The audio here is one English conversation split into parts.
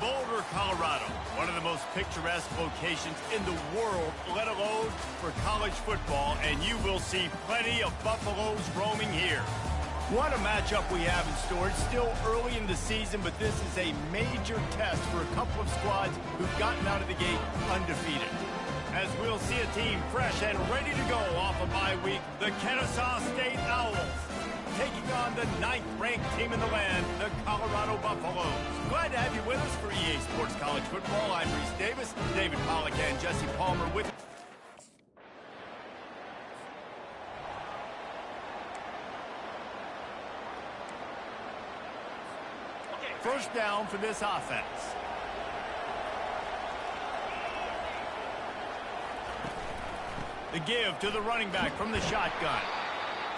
Boulder, Colorado, one of the most picturesque locations in the world, let alone for college football, and you will see plenty of Buffaloes roaming here. What a matchup we have in store. It's still early in the season, but this is a major test for a couple of squads who've gotten out of the gate undefeated. As we'll see a team fresh and ready to go off a bye week, the Kennesaw State Owls, taking on the 9th-ranked team in the land, the Colorado Buffaloes. Glad to have you with us for EA Sports College Football. I'm Reese Davis, David Pollack, and Jesse Palmer with first down for this offense. The give to the running back from the shotgun.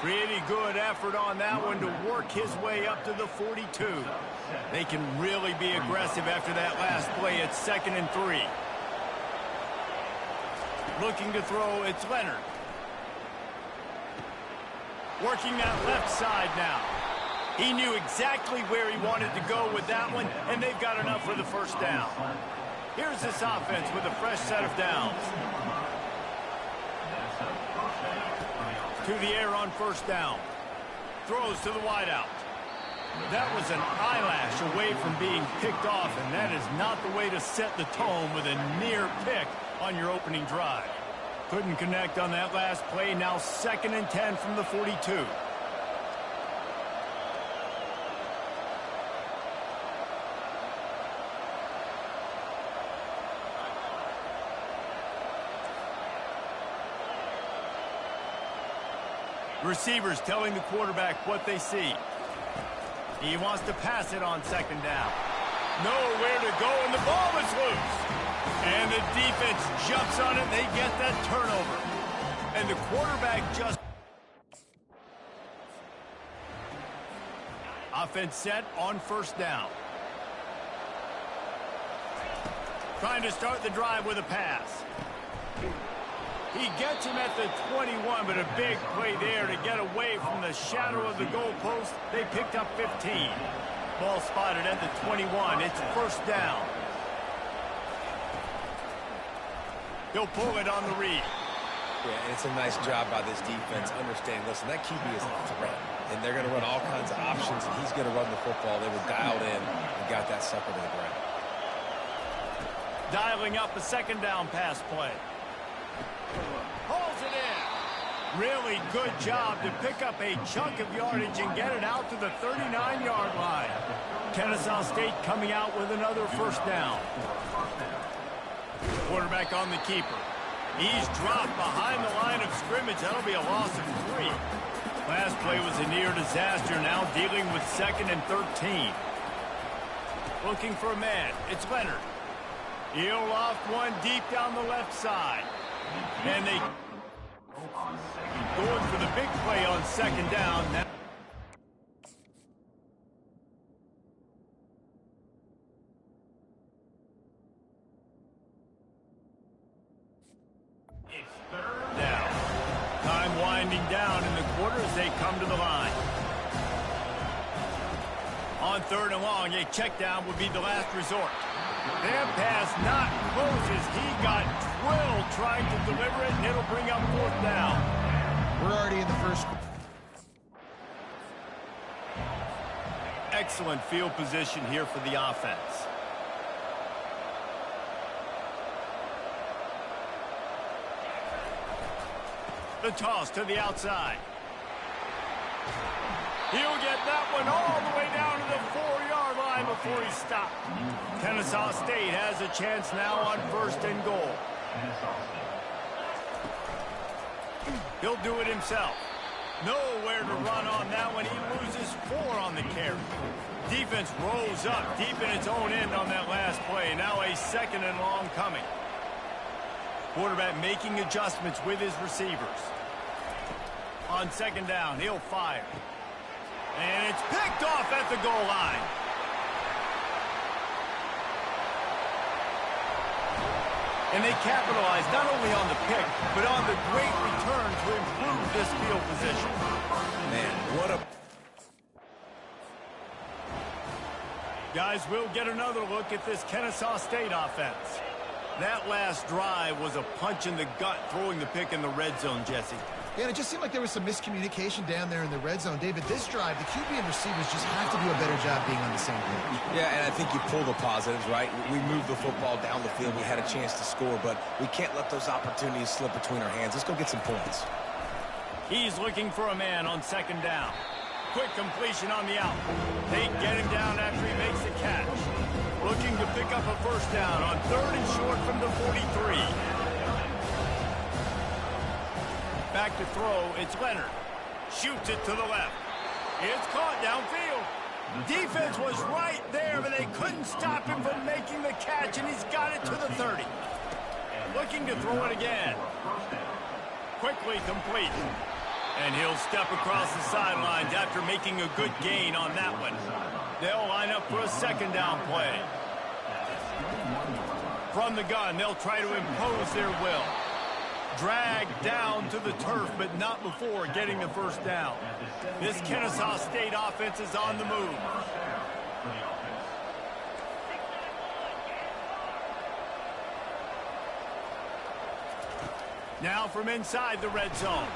Pretty good effort on that one to work his way up to the 42. They can really be aggressive after that last play. It's 2nd and 3. Looking to throw, it's Leonard. Working that left side now. He knew exactly where he wanted to go with that one, and they've got enough for the first down. Here's this offense with a fresh set of downs. To the air on first down. Throws to the wideout. That was an eyelash away from being picked off, and that is not the way to set the tone with a near pick on your opening drive. Couldn't connect on that last play. Now 2nd and 10 from the 42. Receivers telling the quarterback what they see. He wants to pass it on 2nd down. Nowhere to go, and the ball is loose. And the defense jumps on it, and they get that turnover. And the quarterback just... Offense set on first down. Trying to start the drive with a pass. He gets him at the 21, but a big play there to get away from the shadow of the goalpost. They picked up 15. Ball spotted at the 21. It's first down. He'll pull it on the read. Yeah, and it's a nice job by this defense. Understand, listen, that QB is a threat, and they're going to run all kinds of options, and he's going to run the football. They were dialed in and got that sucker to the ground. Dialing up a 2nd down pass play. Pulls it in. Really good job to pick up a chunk of yardage and get it out to the 39-yard line. Kennesaw State coming out with another first down. Quarterback on the keeper. He's dropped behind the line of scrimmage. That'll be a loss of 3. Last play was a near disaster. Now dealing with 2nd and 13. Looking for a man. It's Leonard. He'll loft one deep down the left side. And they going for the big play on 2nd down. Now time winding down in the quarter as they come to the line. On 3rd and long, a check down would be the last resort. That pass not closes. He got drilled trying to deliver it, and it'll bring up 4th down. We're already in the first. Excellent field position here for the offense. The toss to the outside. He'll get that one all the way down to the 4-yard line before he stopped. Kennesaw State has a chance now on 1st and goal. He'll do it himself. Nowhere to run on that one. He loses 4 on the carry. Defense rolls up deep in its own end on that last play. Now a 2nd and long coming. Quarterback making adjustments with his receivers. On 2nd down, he'll fire. And it's picked off at the goal line. And they capitalize not only on the pick, but on the great return to improve this field position. Man, what a... Guys, we'll get another look at this Kennesaw State offense. That last drive was a punch in the gut, throwing the pick in the red zone, Jesse. Yeah, and it just seemed like there was some miscommunication down there in the red zone. David, this drive, the QB and receivers just have to do a better job being on the same page. Yeah, and I think you pull the positives, right? We moved the football down the field. We had a chance to score, but we can't let those opportunities slip between our hands. Let's go get some points. He's looking for a man on second down. Quick completion on the out. They get him down after he makes the catch. Looking to pick up a first down on 3rd and short from the 43. Back to throw, it's Leonard. Shoots it to the left. It's caught downfield. Defense was right there, but they couldn't stop him from making the catch, and he's got it to the 30. Looking to throw it again. Quickly complete. And he'll step across the sidelines after making a good gain on that one. They'll line up for a second down play. From the gun, they'll try to impose their will. Dragged down to the turf, but not before getting the first down. This Kennesaw State offense is on the move. Now from inside the red zone.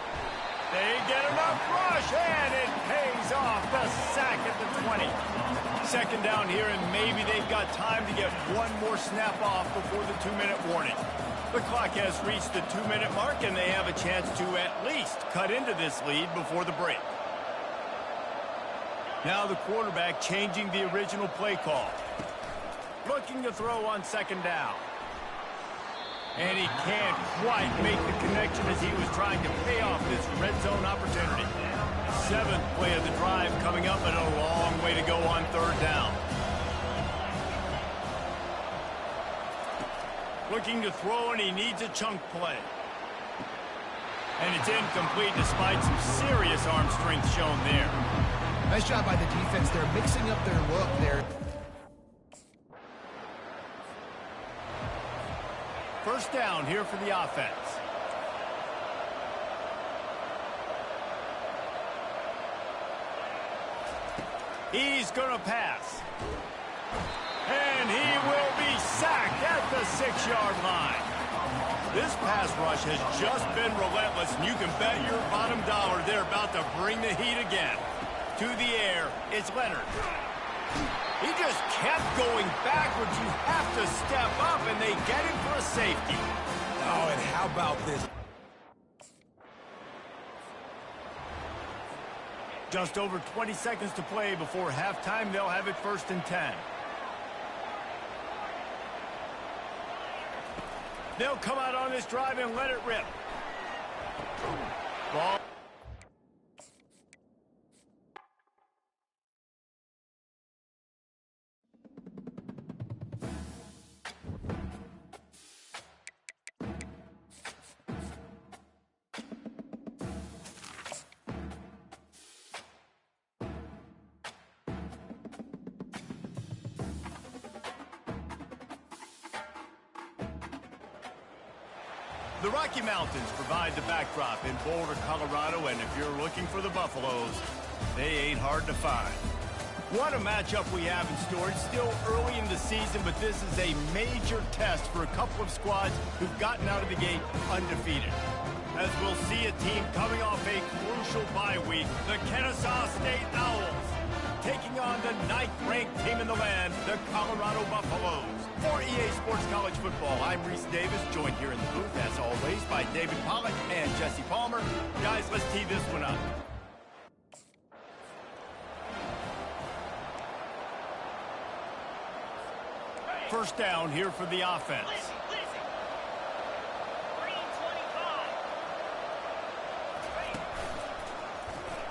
They get enough rush, and it pays off. The sack at the 20. Second down here, and maybe they've got time to get one more snap off before the 2-minute warning. The clock has reached the 2-minute mark, and they have a chance to at least cut into this lead before the break. Now the quarterback changing the original play call. Looking to throw on second down. And he can't quite make the connection as he was trying to pay off this red zone opportunity. 7th play of the drive coming up, and a long way to go on 3rd down. Looking to throw, and he needs a chunk play. And it's incomplete despite some serious arm strength shown there. Nice job by the defense. They're mixing up their look there. First down here for the offense. He's going to pass. And he will be sacked at the 6-yard line. This pass rush has just been relentless, and you can bet your bottom dollar they're about to bring the heat again. To the air, it's Leonard. He just kept going backwards. You have to step up, and they get him for a safety. Oh, and how about this? Just over 20 seconds to play before halftime. They'll have it 1st and 10. They'll come out on this drive and let it rip. Ball. The Rocky Mountains provide the backdrop in Boulder, Colorado, and if you're looking for the Buffaloes, they ain't hard to find. What a matchup we have in store. It's still early in the season, but this is a major test for a couple of squads who've gotten out of the gate undefeated. As we'll see a team coming off a crucial bye week, the Kennesaw State Owls, taking on the 9th-ranked team in the land, the Colorado Buffaloes. For EA Sports College Football, I'm Reese Davis, joined here in the booth, as always, by David Pollack and Jesse Palmer. Guys, let's tee this one up. First down here for the offense.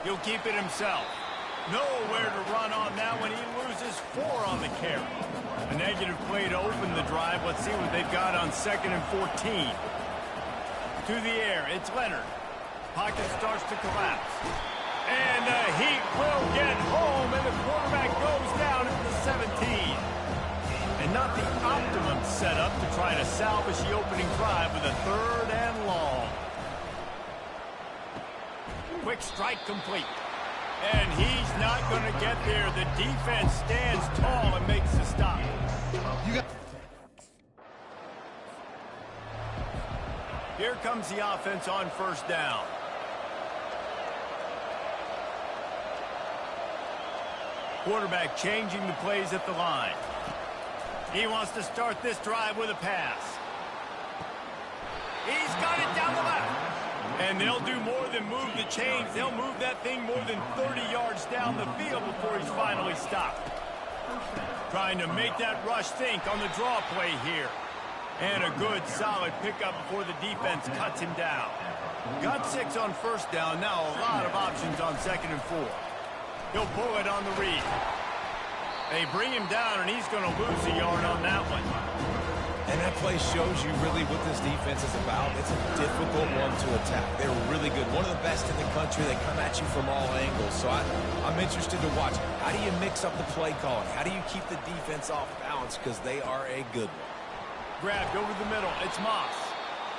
He'll keep it himself. Nowhere to run on that one. He loses 4 on the carry. A negative play to open the drive. Let's see what they've got on 2nd and 14. To the air, it's Leonard. Pocket starts to collapse. And the heat will get home, and the quarterback goes down at the 17. And not the optimum setup to try to salvage the opening drive with a 3rd and long. Quick strike complete. And he's not going to get there. The defense stands tall and makes the stop. Here comes the offense on first down. Quarterback changing the plays at the line. He wants to start this drive with a pass. He's got it down the left. And they'll do more than move the chains. They'll move that thing more than 30 yards down the field before he's finally stopped. Trying to make that rush think on the draw play here. And a good, solid pickup before the defense cuts him down. Got 6 on first down. Now a lot of options on 2nd and 4. He'll pull it on the read. They bring him down, and he's going to lose a yard on that one. And that play shows you really what this defense is about. It's a difficult one to attack. They're really good. One of the best in the country. They come at you from all angles. So I'm interested to watch. How do you mix up the play calling? How do you keep the defense off balance? Because they are a good one. Grabbed over the middle. It's Moss.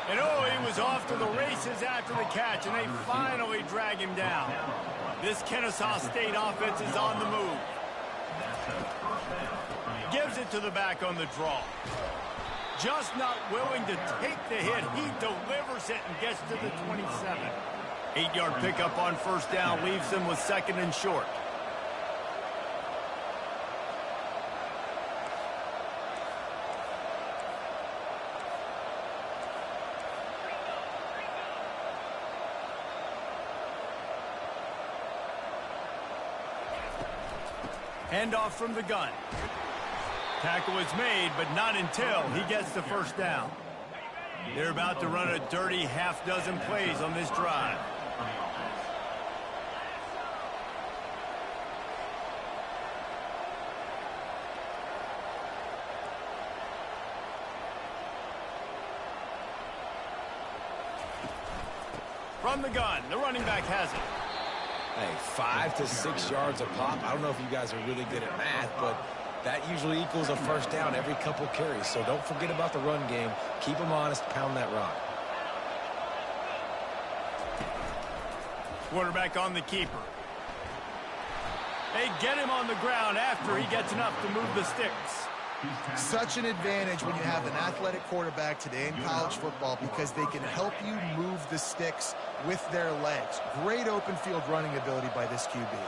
And oh, he was off to the races after the catch, and they finally drag him down. This Kennesaw State offense is on the move. Gives it to the back on the draw. Just not willing to take the hit. He delivers it and gets to the 27. 8-yard pickup on first down leaves them with 2nd and short. Handoff from the gun. Tackle is made, but not until he gets the first down. They're about to run a dirty half-dozen plays on this drive. From the gun, the running back has it. Hey, 5 to 6 yards a pop. I don't know if you guys are really good at math, but that usually equals a first down every couple carries. So don't forget about the run game. Keep them honest. Pound that rock. Quarterback on the keeper. They get him on the ground after he gets enough to move the sticks. Such an advantage when you have an athletic quarterback today in college football because they can help you move the sticks with their legs. Great open field running ability by this QB.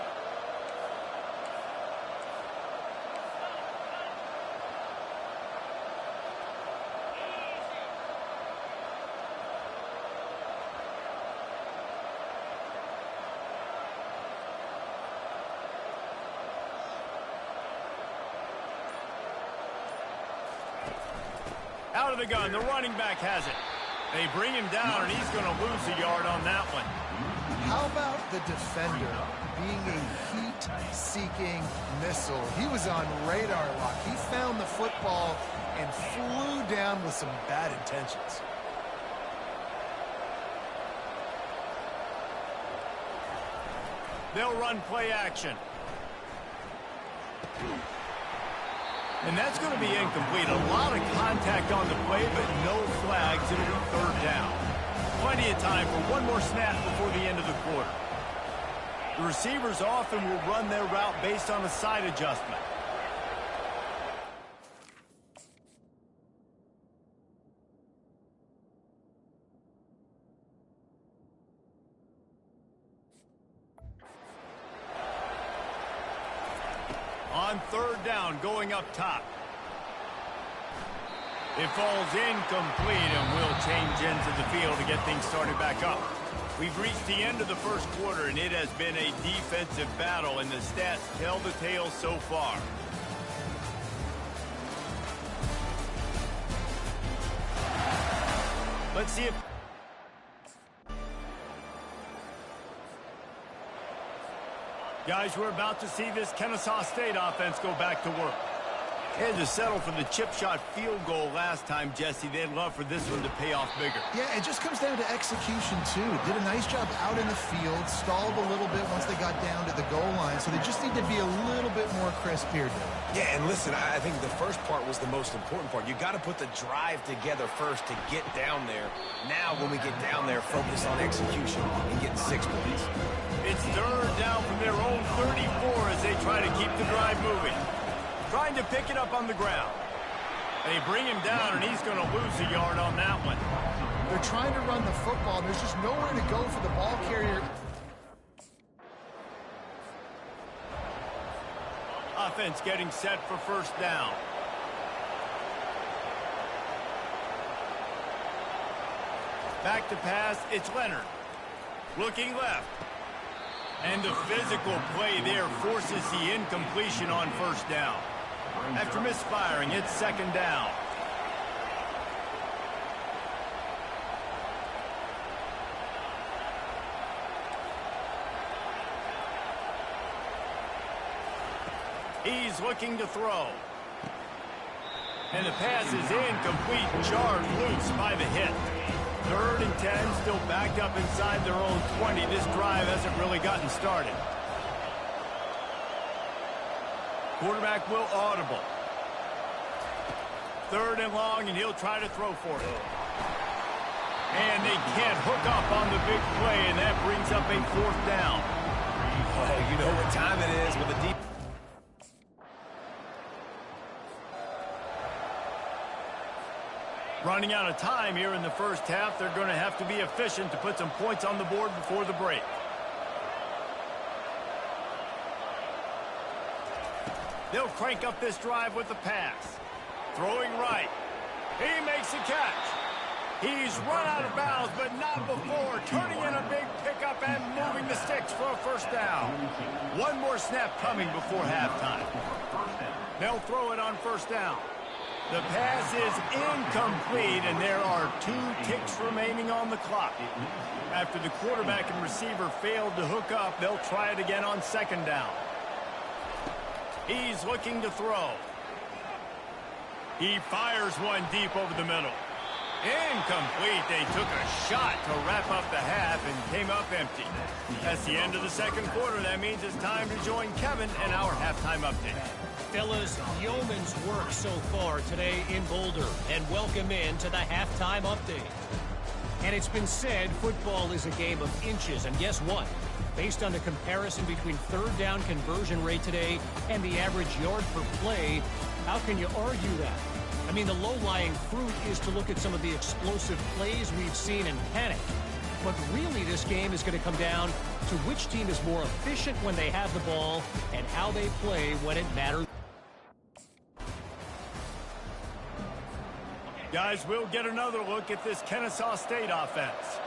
Out of the gun, the running back has it. They bring him down, and he's going to lose a yard on that one. How about the defender being a heat-seeking missile? He was on radar lock. He found the football and flew down with some bad intentions. They'll run play action. And that's going to be incomplete. A lot of contact on the play, but no flags. It'll be 3rd down. Plenty of time for one more snap before the end of the quarter. The receivers often will run their route based on a side adjustment. On 3rd down, going up top. It falls incomplete, and we'll change into the field to get things started back up. We've reached the end of the first quarter, and it has been a defensive battle, and the stats tell the tale so far. Let's see if... Guys, we're about to see this Kennesaw State offense go back to work. They had to settle for the chip shot field goal last time, Jesse. They'd love for this one to pay off bigger. Yeah, it just comes down to execution, too. Did a nice job out in the field, stalled a little bit once they got down to the goal line, so they just need to be a little bit more crisp here, Dave. Yeah, and listen, I think the first part was the most important part. You got to put the drive together first to get down there. Now, when we get down there, focus on execution and getting 6 points. It's third down from their own 34 as they try to keep the drive moving. Trying to pick it up on the ground. They bring him down, and he's going to lose a yard on that one. They're trying to run the football, and there's just nowhere to go for the ball carrier. Offense getting set for first down. Back to pass, it's Leonard. Looking left. And the physical play there forces the incompletion on first down. After misfiring, it's second down. He's looking to throw. And the pass is incomplete, jarred loose by the hit. Third and 10, still backed up inside their own 20. This drive hasn't really gotten started. Quarterback will audible. Third and long, and he'll try to throw for it. And they can't hook up on the big play, and that brings up a fourth down. Oh, you know what time it is with the deep. Running out of time here in the first half. They're going to have to be efficient to put some points on the board before the break. They'll crank up this drive with the pass. Throwing right. He makes the catch. He's run out of bounds, but not before turning in a big pickup and moving the sticks for a first down. One more snap coming before halftime. They'll throw it on first down. The pass is incomplete, and there are 2 ticks remaining on the clock. After the quarterback and receiver failed to hook up, they'll try it again on second down. He's looking to throw. He fires one deep over the middle. Incomplete. They took a shot to wrap up the half and came up empty. That's the end of the second quarter. That means it's time to join Kevin and our halftime update. Fellas, yeoman's work so far today in Boulder, and welcome in to the halftime update. And it's been said football is a game of inches, and guess what? Based on the comparison between third down conversion rate today and the average yard per play, how can you argue that? I mean, the low-lying fruit is to look at some of the explosive plays we've seen and panic. But really, this game is going to come down to which team is more efficient when they have the ball and how they play when it matters. Guys, we'll get another look at this Kennesaw State offense.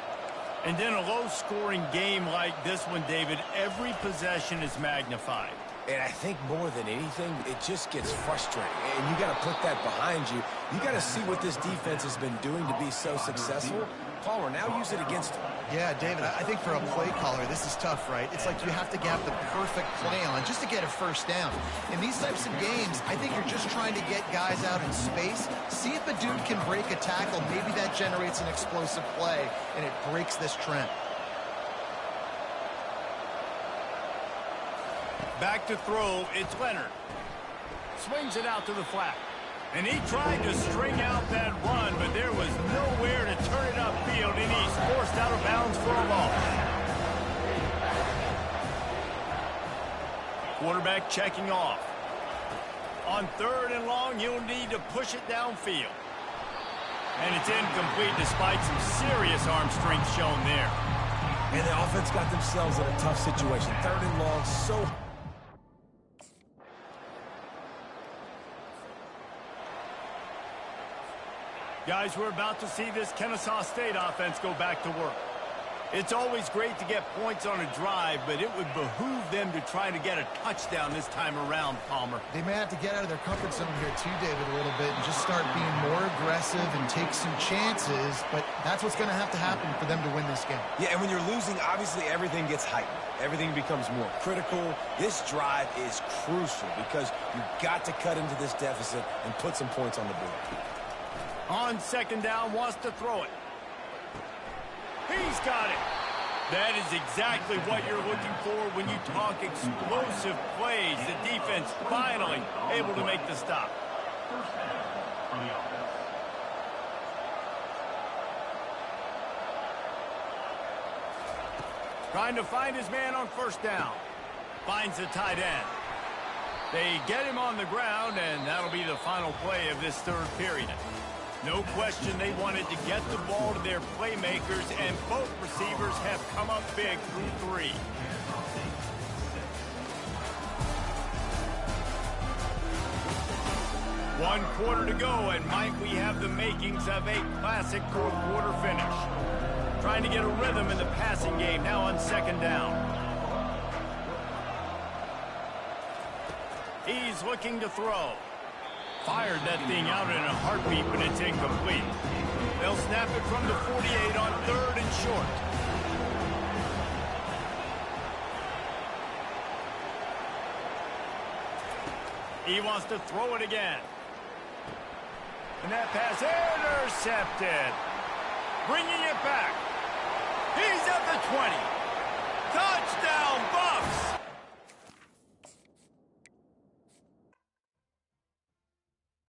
And in a low-scoring game like this one, David, every possession is magnified. And I think more than anything, it just gets frustrating. And you got to put that behind you. You got to see what this defense has been doing to be so successful. Palmer, now use it against him. Yeah, David, I think for a play caller, this is tough, right? It's like you have to have the perfect play on just to get a first down. In these types of games, I think you're just trying to get guys out in space, see if a dude can break a tackle. Maybe that generates an explosive play, and it breaks this trend. Back to throw, it's Leonard. Swings it out to the flat. And he tried to string out that run, but there was nowhere to turn it upfield, and he's forced out of bounds for a loss. Quarterback checking off. On third and long, he'll need to push it downfield. And it's incomplete despite some serious arm strength shown there. And the offense got themselves in a tough situation. Third and long, so... Guys, we're about to see this Kennesaw State offense go back to work. It's always great to get points on a drive, but it would behoove them to try to get a touchdown this time around, Palmer. They may have to get out of their comfort zone here too, David, a little bit and just start being more aggressive and take some chances, but that's what's going to have to happen for them to win this game. Yeah, and when you're losing, obviously everything gets heightened. Everything becomes more critical. This drive is crucial because you've got to cut into this deficit and put some points on the board. On second down, wants to throw it. He's got it. That is exactly what you're looking for when you talk explosive plays. The defense finally able to make the stop. Trying to find his man on first down. Finds the tight end. They get him on the ground, and that'll be the final play of this third period. No question they wanted to get the ball to their playmakers, and both receivers have come up big through 3. One quarter to go, and might we have the makings of a classic fourth quarter finish. Trying to get a rhythm in the passing game now on second down. He's looking to throw. Fired that thing out in a heartbeat, but it's incomplete. They'll snap it from the 48 on third and short. He wants to throw it again. And that pass intercepted. Bringing it back. He's at the 20.